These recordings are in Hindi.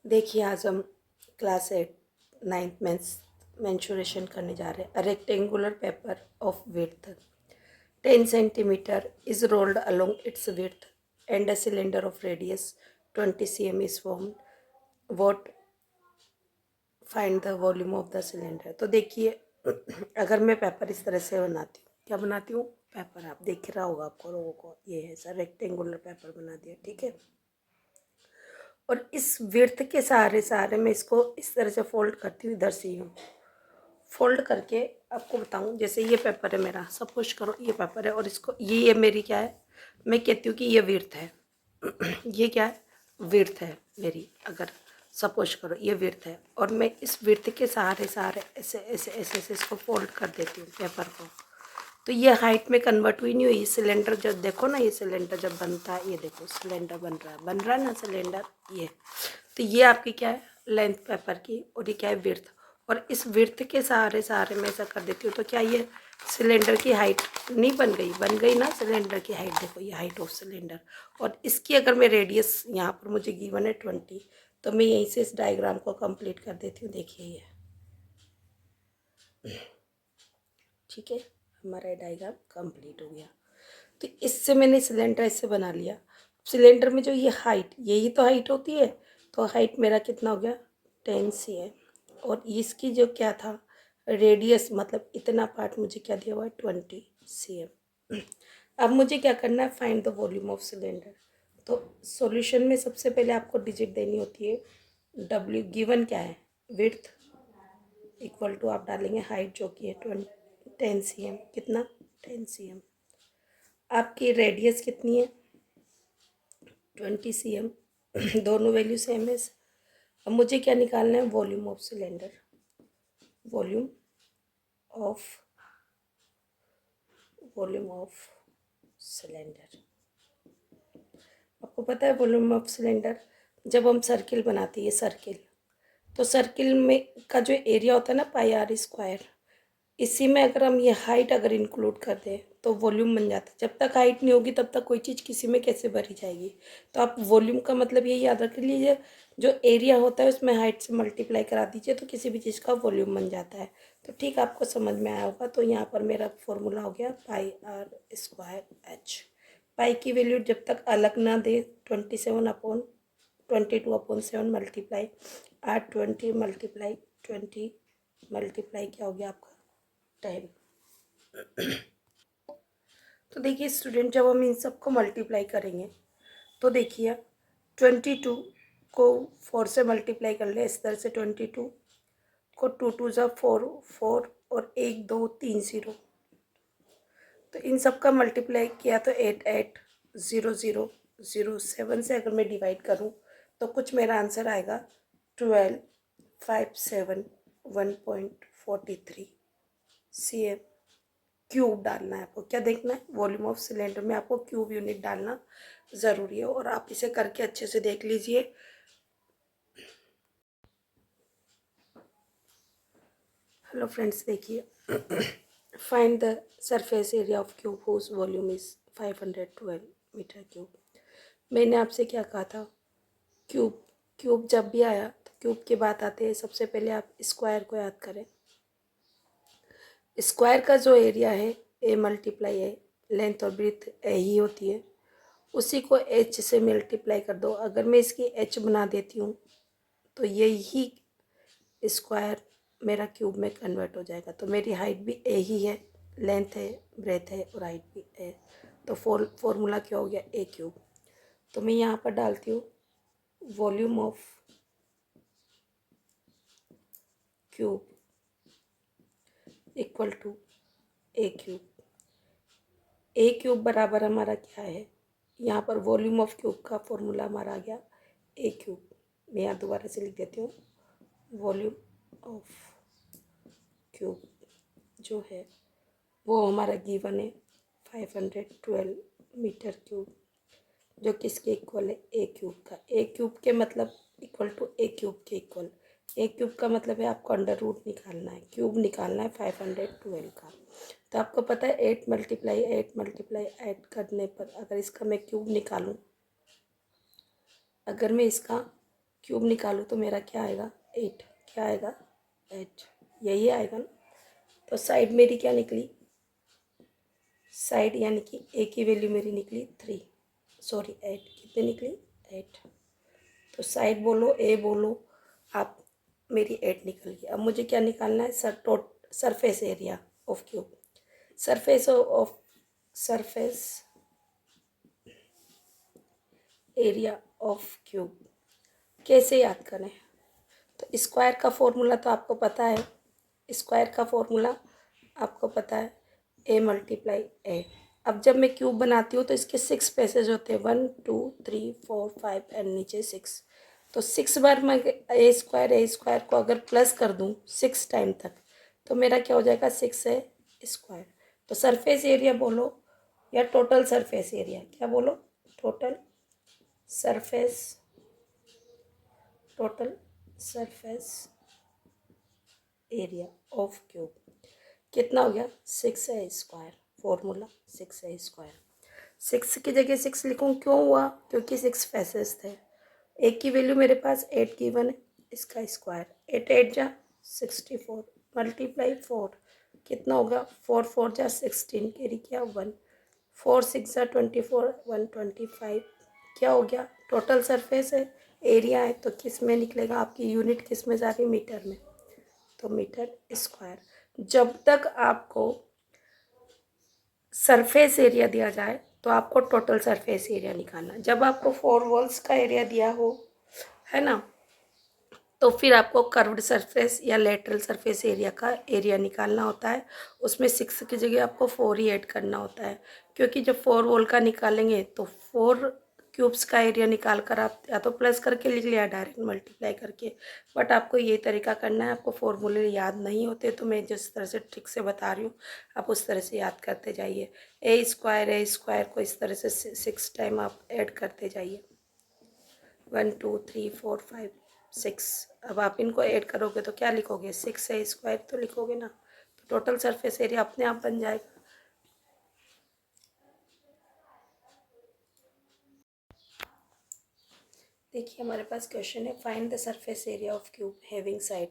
देखिए आज हम क्लास 8 नाइन्थ मेंशुरेशन करने जा रहे हैं। A rectangular paper of width 10 centimetre is rolled along it's width and a cylinder of radius 20 cm is formed. What find the volume of the cylinder. तो देखिए अगर मैं पेपर इस तरह से बनाती हूँ, क्या बनाती हूँ, पेपर आप देख रहा होगा आपको लोगों को, ये है सर रेक्टेंगुलर पेपर बना दिया, ठीक है। और इस विड्थ के सहारे सहारे मैं इसको इस तरह से फोल्ड करती हूँ, इधर से यूँ फोल्ड करके आपको बताऊँ। जैसे ये पेपर है मेरा, सपोज करो ये पेपर है और इसको ये मेरी क्या है, मैं कहती हूँ कि ये विड्थ है ये क्या है, विड्थ है मेरी। अगर सपोज करो ये विड्थ है और मैं इस विड्थ के सहारे सहारे ऐसे ऐसे ऐसे ऐसे इसको फोल्ड कर देती हूँ पेपर को, तो ये हाइट में कन्वर्ट हुई नहीं हुई। सिलेंडर जब देखो ना, ये सिलेंडर जब बनता है, ये देखो सिलेंडर बन रहा है ना सिलेंडर, ये तो ये आपकी क्या है, लेंथ पेपर की, और ये क्या है, विड्थ। और इस विड्थ के सहारे सहारे मैं ऐसा कर देती हूँ, तो क्या ये सिलेंडर की हाइट नहीं बन गई ना सिलेंडर की हाइट। देखो ये हाइट ऑफ सिलेंडर, और इसकी अगर मैं रेडियस यहाँ पर मुझे गिवन है 20, तो मैं यहीं से इस डायग्राम को कंप्लीट कर देती हूँ। देखिए ये ठीक है, हमारा डायग्राम कंप्लीट हो गया। तो इससे मैंने सिलेंडर ऐसे बना लिया। सिलेंडर में जो ये हाइट, यही तो हाइट होती है, तो हाइट मेरा कितना हो गया, 10 cm। और इसकी जो क्या था, रेडियस, मतलब इतना पार्ट मुझे क्या दिया हुआ है, 20 cm। अब मुझे क्या करना है, find the volume of cylinder. तो सॉल्यूशन में सबसे पहले आपको डिजिट देनी होती है। डब्ल्यू गिवन क्या है, विड्थ इक्वल टू आप डालेंगे हाइट जो कि है 10 cm, कितना, 10 cm। आपकी रेडियस कितनी है, 20 cm दोनों वैल्यू सेम है। अब मुझे क्या निकालना है, volume of cylinder. Volume of volume of cylinder, आपको पता है वॉल्यूम ऑफ सिलेंडर, जब हम सर्किल बनाते हैं सर्किल, तो सर्किल में का जो एरिया होता है ना, पाई आर स्क्वायर, इसी में अगर हम ये हाइट अगर इंक्लूड कर दें तो वॉल्यूम बन जाता है। जब तक हाइट नहीं होगी तब तक कोई चीज़ किसी में कैसे भरी जाएगी। तो आप वॉल्यूम का मतलब ये याद रख लीजिए, जो एरिया होता है उसमें हाइट से मल्टीप्लाई करा दीजिए तो किसी भी चीज़ का वॉल्यूम बन जाता है। तो ठीक आपको समझ में आया होगा। तो यहाँ पर मेरा फॉर्मूला हो गया पाई आर स्क्वायर एच। पाई की वैल्यू जब तक अलग ना दे, 22/7 मल्टीप्लाई आर 20 मल्टीप्लाई 20 मल्टीप्लाई क्या हो गया आपका 10। तो देखिए स्टूडेंट, जब हम इन सबको मल्टीप्लाई करेंगे तो देखिए 22 को 4 से मल्टीप्लाई कर ले इस तरह से, 22 को 2 2 ज़ा 4 4 और 1 2 3 0, तो इन सब का मल्टीप्लाई किया तो 8 8 0 0 0 7 से अगर मैं डिवाइड करूं तो कुछ मेरा आंसर आएगा 12 5 7 1.43 cm क्यूब डालना है आपको। क्या देखना है, वॉल्यूम ऑफ सिलेंडर में आपको क्यूब यूनिट डालना ज़रूरी है, और आप इसे करके अच्छे से देख लीजिए। हेलो फ्रेंड्स, देखिए find the surface area of cube whose volume is 512 metre cube. मैंने आपसे क्या कहा था, क्यूब क्यूब जब भी आया तो क्यूब की बात आती है, सबसे पहले आप स्क्वायर को याद करें। स्क्वायर का जो एरिया है ए मल्टीप्लाई है, लेंथ और ब्रीथ ए ही होती है, उसी को एच से मल्टीप्लाई कर दो। अगर मैं इसकी एच बना देती हूँ तो यही स्क्वायर मेरा क्यूब में कन्वर्ट हो जाएगा। तो मेरी हाइट भी ए ही है, लेंथ है, ब्रेथ है और हाइट भी है। तो फॉर्मूला क्या हो गया, ए क्यूब। तो मैं यहाँ पर डालती हूँ volume of cube equal to a cube. A cube बराबर हमारा क्या है, यहाँ पर वॉल्यूम ऑफ क्यूब का फॉर्मूला हमारा आ गया ए क्यूब। मैं यहाँ दोबारा से लिख देती हूँ, वॉल्यूम ऑफ क्यूब जो है वो हमारा गिवन है 512 मीटर क्यूब, जो किसके इक्वल है, ए क्यूब का। ए क्यूब के मतलब इक्वल टू ए क्यूब के इक्वल। ए क्यूब का मतलब है आपको अंडर रूट निकालना है, क्यूब निकालना है 512 का। तो आपको पता है 8 मल्टीप्लाई 8 करने पर अगर इसका मैं क्यूब निकालूं, अगर मैं इसका क्यूब निकालूँ तो मेरा क्या आएगा 8, क्या आएगा 8, यही आएगा ना। तो साइड मेरी क्या निकली, साइड यानी कि ए की वैल्यू मेरी निकली 3, सॉरी 8, कितनी निकली 8। तो साइड बोलो ए बोलो आप, मेरी 8 निकल गई। अब मुझे क्या निकालना है, surface area of cube, surface area of cube कैसे याद करें। तो स्क्वायर का फॉर्मूला तो आपको पता है, स्क्वायर का फॉर्मूला आपको पता है, ए मल्टीप्लाई ए। अब जब मैं क्यूब बनाती हूँ तो इसके 6 पेसेज होते हैं, 1 2 3 4 5 एंड नीचे 6। तो 6 बार मैं ए स्क्वायर को अगर प्लस कर दूँ 6 टाइम तक तो मेरा क्या हो जाएगा 6 ए स्क्वायर। तो सरफेस एरिया बोलो या टोटल सरफेस एरिया, क्या बोलो, total surface, total surface area of cube कितना हो गया 6 ए स्क्वायर। फॉर्मूला 6 ए स्क्वायर, 6 की जगह 6 लिखूँ, क्यों हुआ, क्योंकि 6 फैसेस थे। एक की वैल्यू मेरे पास 8 गिवन है, इसका स्क्वायर 8 8 जा 64 मल्टीप्लाई 4 कितना होगा 4 4 जा 16 कैरी किया 1, 4 6 जा 24 125 क्या हो गया टोटल सरफेस है, एरिया है तो किस में निकलेगा, आपकी यूनिट किस में जा रही है, मीटर में, तो मीटर स्क्वायर। जब तक आपको सरफेस एरिया दिया जाए तो आपको टोटल सरफेस एरिया निकालना। जब आपको 4 वॉल्स का एरिया दिया हो, है ना, तो फिर आपको कर्व्ड सरफेस या लेटरल सरफेस एरिया का एरिया निकालना होता है। उसमें 6 की जगह आपको 4 ही ऐड करना होता है, क्योंकि जब 4 वॉल का निकालेंगे तो 4 क्यूब्स का एरिया निकाल कर आप या तो प्लस करके लिख लिया डायरेक्ट मल्टीप्लाई करके, बट आपको ये तरीका करना है। आपको फॉर्मूले याद नहीं होते तो मैं जिस तरह से ट्रिक से बता रही हूँ आप उस तरह से याद करते जाइए। ए स्क्वायर को इस तरह से 6 टाइम आप ऐड करते जाइए, 1 2 3 4 5 6। अब आप इनको ऐड करोगे तो क्या लिखोगे 6 ए स्क्वायर तो लिखोगे ना, तो टोटल सरफेस एरिया अपने आप बन जाएगा। देखिए हमारे पास क्वेश्चन है, find the surface area of cube having side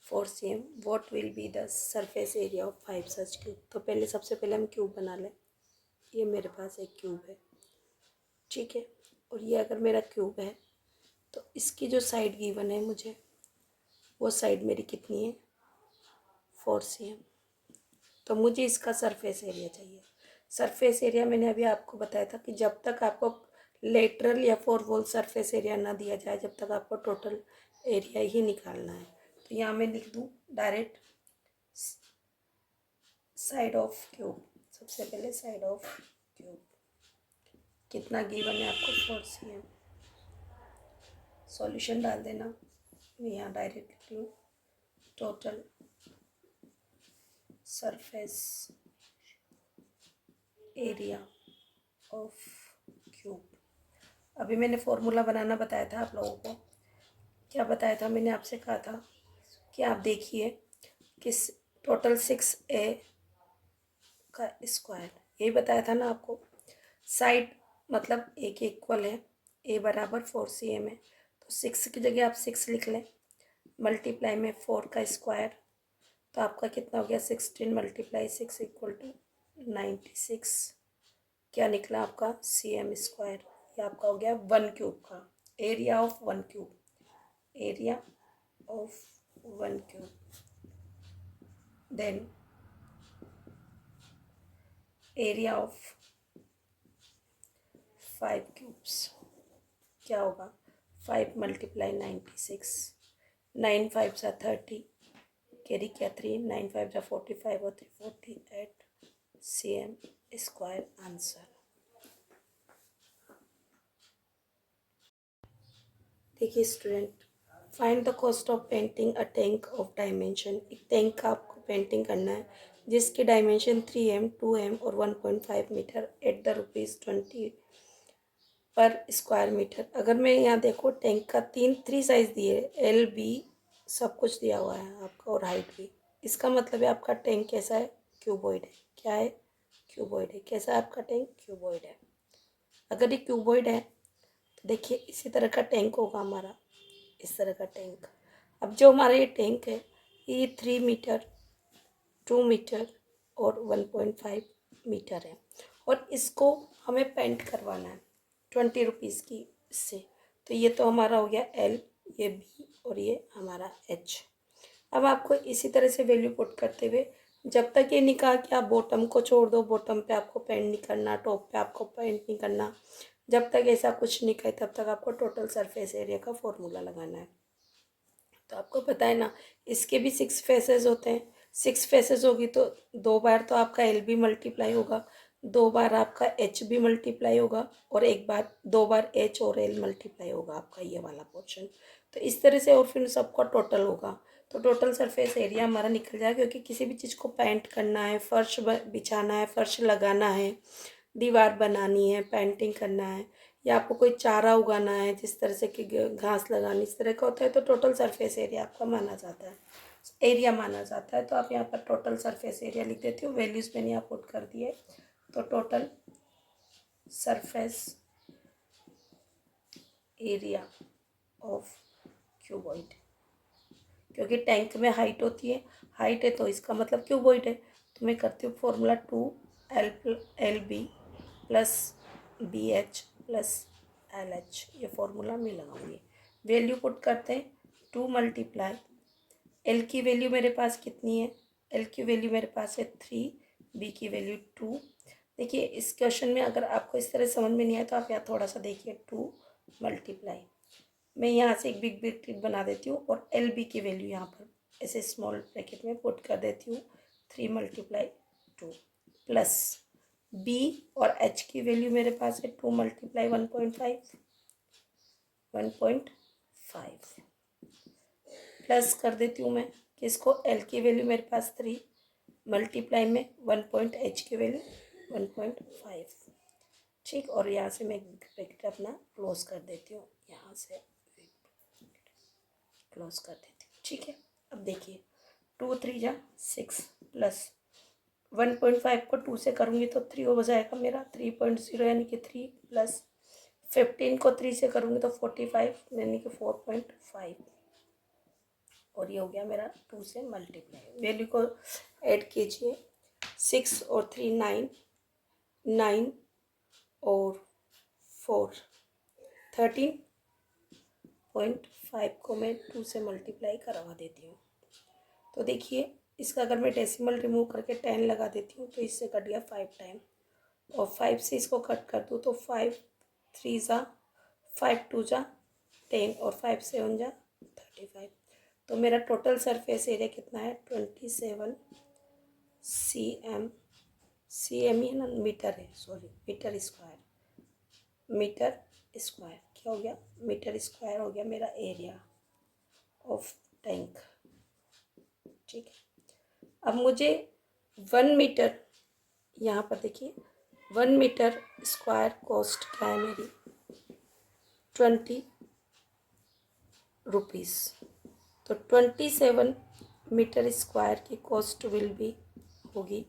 4 cm, what will be the surface area of 5 such cube. तो पहले सबसे पहले हम क्यूब बना लें। ये मेरे पास एक क्यूब है, ठीक है, और ये अगर मेरा क्यूब है तो इसकी जो साइड गिवन है मुझे, वो साइड मेरी कितनी है 4 cm। तो मुझे इसका सरफेस एरिया चाहिए। सरफेस एरिया मैंने अभी आपको बताया था कि जब तक आपको लेटरल या 4 वॉल सरफेस एरिया ना दिया जाए जब तक आपको टोटल एरिया ही निकालना है। तो यहाँ मैं लिख दूँ डायरेक्ट साइड ऑफ क्यूब, सबसे पहले साइड ऑफ क्यूब कितना गिवन है आपको 4 cm। सॉल्यूशन डाल देना, मैं यहाँ डायरेक्ट लिख लूँ total surface area of cube. अभी मैंने फॉर्मूला बनाना बताया था आप लोगों को, क्या बताया था, मैंने आपसे कहा था कि आप देखिए किस टोटल 6 ए का स्क्वायर, यही बताया था ना आपको। साइड मतलब ए के इक्वल है, ए बराबर 4 cm है, तो 6 की जगह आप 6 लिख लें, मल्टीप्लाई में 4 का स्क्वायर, तो आपका कितना हो गया 16 मल्टीप्लाई 6 इक्वल टू 96। क्या निकला आपका cm स्क्वायर, ये आपका हो गया 1 क्यूब का area of 1 cube, area of 1 cube. Then area of 5 cubes क्या होगा 5 मल्टीप्लाई 96, 9 5 सा 30 कैरी किया 3, 9 5 सा 45 और 3 48 cm स्क्वायर आंसर। देखिए student, find the cost of painting a tank of dimension. एक टैंक का आपको पेंटिंग करना है जिसकी डायमेंशन 3m 2m और 1.5 मीटर एट द ₹20 पर स्क्वायर मीटर। अगर मैं यहाँ देखो टैंक का 3 साइज़ दिए, एल बी सब कुछ दिया हुआ है आपका और हाइट भी। इसका मतलब है आपका टैंक कैसा है, क्यूबॉइड है। क्या है, क्यूबॉइड है। कैसा है आपका टैंक, क्यूबॉइड है। अगर ये क्यूबॉइड है तो देखिए इसी तरह का टैंक होगा हमारा, इस तरह का टैंक। अब जो हमारा ये टैंक है ये 3 मीटर, 2 मीटर और 1.5 मीटर है और इसको हमें पेंट करवाना है 20 रुपीज़ की इससे। तो ये तो हमारा हो गया एल, ये बी और ये हमारा एच। अब आपको इसी तरह से वैल्यू पुट करते हुए, जब तक ये नहीं कहा कि आप बॉटम को छोड़ दो, बॉटम पे आपको पेंट नहीं करना, टॉप पे आपको पेंट नहीं करना, जब तक ऐसा कुछ नहीं कहे तब तक आपको टोटल सरफेस एरिया का फॉर्मूला लगाना है। तो आपको पता है ना, इसके भी 6 फेसेस होते हैं। 6 फेसेस होगी तो 2 बार तो आपका एल भी मल्टीप्लाई होगा, 2 बार आपका एच भी मल्टीप्लाई होगा और 1 बार 2 बार एच और एल मल्टीप्लाई होगा आपका ये वाला पोर्शन। तो इस तरह से और फिर सबका टोटल होगा। तो टोटल सरफेस एरिया हमारा निकल जाएगा, क्योंकि किसी भी चीज़ को पेंट करना है, फर्श बिछाना है, फर्श लगाना है, दीवार बनानी है, पेंटिंग करना है, या आपको कोई चारा उगाना है जिस तरह से कि घास लगानी, इस तरह का होता है, तो टोटल सरफेस एरिया आपका माना जाता है, एरिया माना जाता है। तो आप यहाँ पर टोटल सरफेस एरिया लिख देते हो, वैल्यूज़ मैंने यहाँ पुट कर दिए। तो total surface area of cuboid, क्योंकि टैंक में हाइट होती है, हाइट है तो इसका मतलब क्यूबॉइड है। तो मैं करती हूँ formula 2 LB plus BH plus LH, ये फॉर्मूला मैं लगाऊंगी। वैल्यू पुट करते हैं, 2 मल्टीप्लाई एल की वैल्यू मेरे पास कितनी है, एल की वैल्यू मेरे पास है 3, बी की वैल्यू 2। देखिए इस क्वेश्चन में अगर आपको इस तरह समझ में नहीं आया तो आप यहाँ थोड़ा सा देखिए, 2 मल्टीप्लाई, मैं यहाँ से एक बिग ब्रैकेट बना देती हूँ और एल बी की वैल्यू यहाँ पर ऐसे स्मॉल ब्रैकेट में पुट कर देती हूँ, 3 मल्टीप्लाई 2 प्लस बी और एच की वैल्यू मेरे पास है 2 मल्टीप्लाई 1.5 प्लस कर देती हूँ मैं किसको, एल की वैल्यू मेरे पास 3 मल्टीप्लाई में 1 एच की वैल्यू 1.5। ठीक, और यहाँ से मैं ब्रैकेट अपना क्लोज कर देती हूँ, यहाँ से क्लोज कर देती हूँ। ठीक है, अब देखिए 2 3 जा 6 प्लस 1.5 को 2 से करूँगी तो 3 हो जाएगा मेरा 3.0, यानी कि 3 प्लस 15 को 3 से करूँगी तो 45, यानी कि 4.5, और ये हो गया मेरा 2 से मल्टीप्लाई। वैल्यू को ऐड कीजिए, 6 और 3 9, 9 और 4 13.5 को मैं 2 से मल्टीप्लाई करवा देती हूँ। तो देखिए इसका अगर मैं डेसिमल रिमूव करके 10 लगा देती हूँ तो इससे कट गया 5 टाइम, और 5 से इसको कट कर दूँ तो 5 3 जा 5 2 जा 10 और 5 7 जा 35। तो मेरा टोटल सरफेस एरिया कितना है, 27 cm, cm ही ना, मीटर है, sorry metre square, metre square क्या हो गया, मीटर स्क्वायर हो गया मेरा एरिया ऑफ टैंक। ठीक है, अब मुझे 1 मीटर, यहाँ पर देखिए 1 मीटर स्क्वायर कॉस्ट क्या है मेरी, 20 रुपीज़। तो 27 मीटर स्क्वायर की कॉस्ट विल बी होगी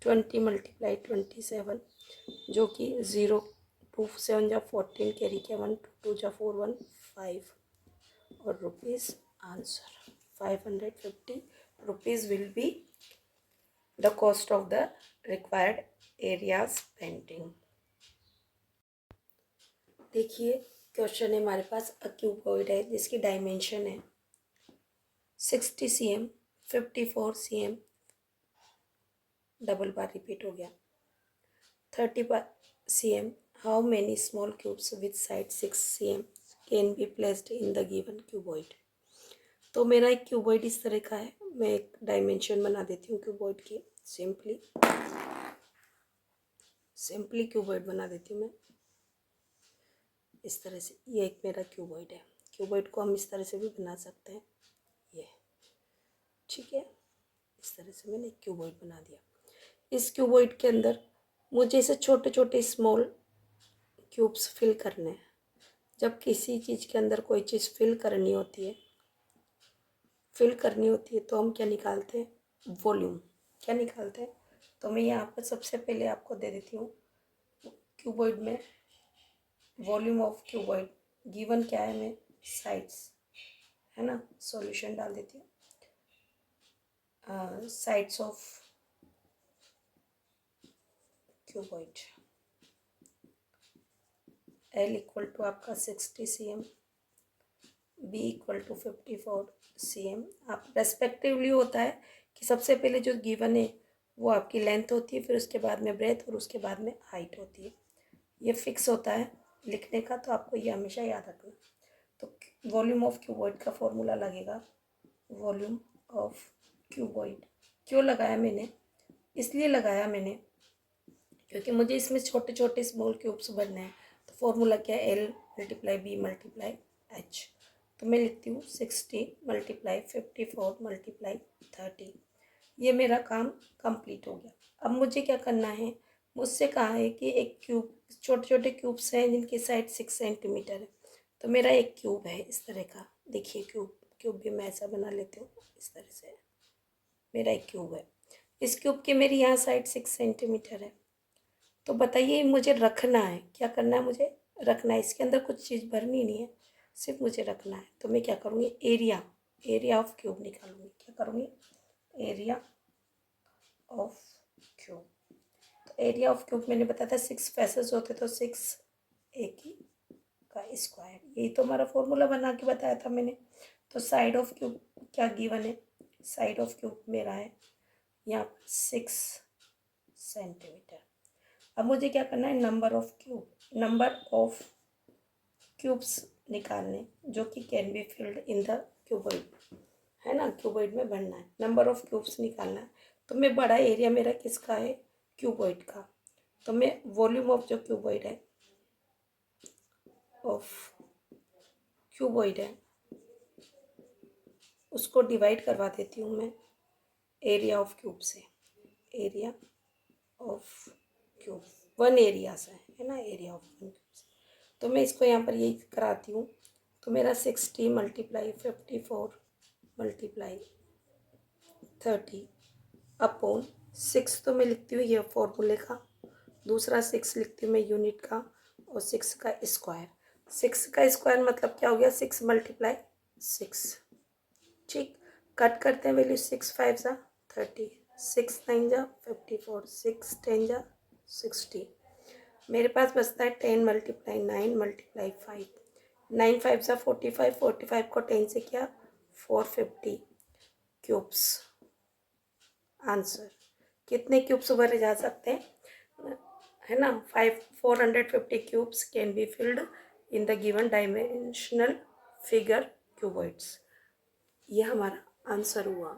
20 मल्टीप्लाई 27, जो कि 0 2 7 जा 14 कैरी किया, 1 2 जा 4 1 5, और rupees answer 550 rupees will be the cost of the required areas painting. देखिए क्वेश्चन है हमारे पास, अ क्यूबॉइड है जिसकी डायमेंशन है 60 cm, 54 cm, डबल बार रिपीट हो गया, 30 cm, how many small cubes with side 6 cm can be placed in the given cuboid. तो मेरा एक क्यूबॉइड इस तरह का है, मैं एक डायमेंशन बना देती हूँ क्यूबॉइड की, सिंपली क्यूबॉइड बना देती हूँ मैं इस तरह से। ये एक मेरा क्यूबॉइड है, क्यूबॉइड को हम इस तरह से भी बना सकते हैं, ये ठीक है। इस तरह से मैंने एक क्यूबॉइड बना दिया। इस क्यूबॉइड के अंदर मुझे इसे छोटे छोटे स्मॉल क्यूब्स फिल करने हैं। जब किसी चीज़ के अंदर कोई चीज़ फिल करनी होती है तो हम क्या निकालते हैं, वॉल्यूम। क्या निकालते हैं, तो मैं यहाँ पर सबसे पहले आपको दे देती हूँ क्यूबॉइड में वॉल्यूम ऑफ क्यूबॉइड गिवन क्या है, मैं साइड्स है ना। सॉल्यूशन डाल देती हूँ। Sides of cuboid, L equal to आपका 60 cm, B equal to 54 cm। आप रेस्पेक्टिवली होता है कि सबसे पहले जो गिवन है वो आपकी लेंथ होती है, फिर उसके बाद में ब्रेथ और उसके बाद में हाइट होती है। ये फिक्स होता है लिखने का, तो आपको ये हमेशा याद रखना। तो वॉल्यूम ऑफ क्यूबॉइड का फॉर्मूला लगेगा, वॉल्यूम ऑफ क्यूबॉइड। क्यों लगाया मैंने, इसलिए लगाया मैंने क्योंकि मुझे इसमें छोटे छोटे स्मॉल क्यूब्स बनने हैं। तो फॉर्मूला क्या है, L multiply B multiply H। तो मैं लिखती हूँ 60 मल्टीप्लाई 54 मल्टीप्लाई 30। ये मेरा काम कंप्लीट हो गया। अब मुझे क्या करना है, मुझसे कहा है कि एक क्यूब, छोटे छोटे क्यूब्स हैं जिनकी साइड 6 सेंटीमीटर है। तो मेरा एक क्यूब है इस तरह का, देखिए क्यूब भी मैं ऐसा बना लेती हूँ इस तरह से। मेरा एक क्यूब है, इस क्यूब की मेरी यहाँ साइड 6 सेंटीमीटर है। तो बताइए मुझे रखना है, क्या करना है, मुझे रखना है। इसके अंदर कुछ चीज़ भरनी नहीं है, सिर्फ मुझे रखना है। तो मैं क्या करूँगी, एरिया ऑफ क्यूब निकालूंगी। क्या करूँगी, एरिया ऑफ क्यूब। तो एरिया ऑफ क्यूब मैंने बताया था 6 फेसेस होते, तो 6 एक ही का स्क्वायर। यही तो हमारा फॉर्मूला बना के बताया था मैंने। तो साइड ऑफ क्यूब क्या गिवन है, साइड ऑफ क्यूब मेरा है यहाँ 6 सेंटीमीटर। अब मुझे क्या करना है, नंबर ऑफ क्यूब्स निकालने जो कि can be filled in the cuboid, है ना। क्यूबॉइड में भरना है, नंबर ऑफ क्यूब्स निकालना है। तो मैं बड़ा एरिया मेरा किसका है, क्यूबॉइड का। तो मैं वॉल्यूम ऑफ जो क्यूबॉइड है उसको डिवाइड करवा देती हूँ मैं एरिया ऑफ क्यूब से। Area of cube one area से है ना, एरिया ऑफ वन क्यूब से। तो मैं इसको यहाँ पर यही कराती हूँ। तो मेरा 60 मल्टीप्लाई 54 मल्टीप्लाई 30 अपॉन 6, तो मैं लिखती हूँ ये फॉर्मूले का, दूसरा 6 लिखती हूँ मैं यूनिट का, और 6 का स्क्वायर। 6 का स्क्वायर मतलब क्या हो गया, 6 मल्टीप्लाई 6। ठीक, कट करते हैं वैल्यू, 6 5 जा 30, 6 9 जा 54, 6 10 जा 60। मेरे पास बचता है 10 मल्टीप्लाई 9 मल्टीप्लाई 5, 9 5 जा 45, 45 को 10 से किया 450 क्यूब्स। आंसर कितने क्यूब्स भरे जा सकते हैं, है ना, 450 cubes can be filled in the given dimensional figure cuboids. ये हमारा आंसर हुआ।